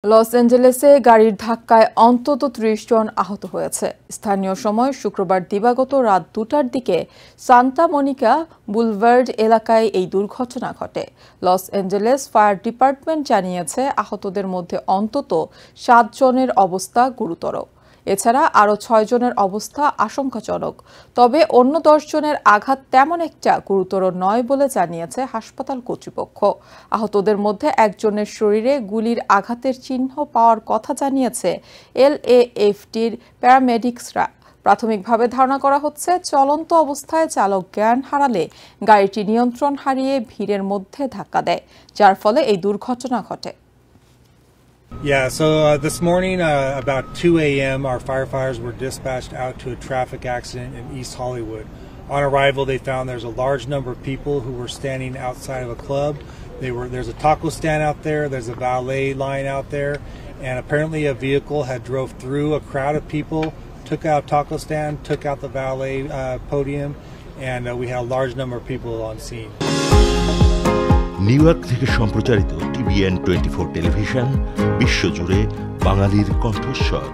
Loss অ্যাঞ্জেলেসে গাড়ির ধাক্কায় অন্তত ৩০ জন আহত হয়েছে। স্থানীয় সময় শুক্রবার দিবাগত রাত ২টার দিকে সান্তা মনিকা বুলভার্ড এলাকায় এই দুর্ঘটনা ঘটে। লস অ্যাঞ্জেলেস ফায়ার ডিপার্টমেন্ট জানিয়েছে আহতদের মধ্যে অন্তত ৭ জনের অবস্থা গুরুতর। এছাড়া আরও ৬ জনের অবস্থা আশঙ্কাজনক। তবে অন্য ১০ জনের আঘাত তেমন একটা গুরুতর নয় বলে জানিয়েছে হাসপাতাল কর্তৃপক্ষ। আহতদের মধ্যে একজনের শরীরে গুলির আঘাতের চিহ্ন পাওয়ার কথা জানিয়েছে এলএএফটির প্যারামেডিক্সরা। প্রাথমিকভাবে ধারণা করা হচ্ছে চলন্ত অবস্থায় চালক জ্ঞান হারালে গাড়িটি নিয়ন্ত্রণ হারিয়ে ভিড়ের মধ্যে ধাক্কা দেয়, যার ফলে এই দুর্ঘটনা ঘটে। Yeah, so this morning about 2 a.m. our firefighters were dispatched out to a traffic accident in East Hollywood. On arrival, they found there's a large number of people who were standing outside of a club. There's a taco stand out there, there's a valet line out there, and apparently a vehicle had drove through a crowd of people, took out taco stand, took out the valet podium, and we had a large number of people on scene. New York থেকে সম্প্রচারিত TVN 24 television বিশ্বজুড়ে বাঙালির কণ্ঠস্বর।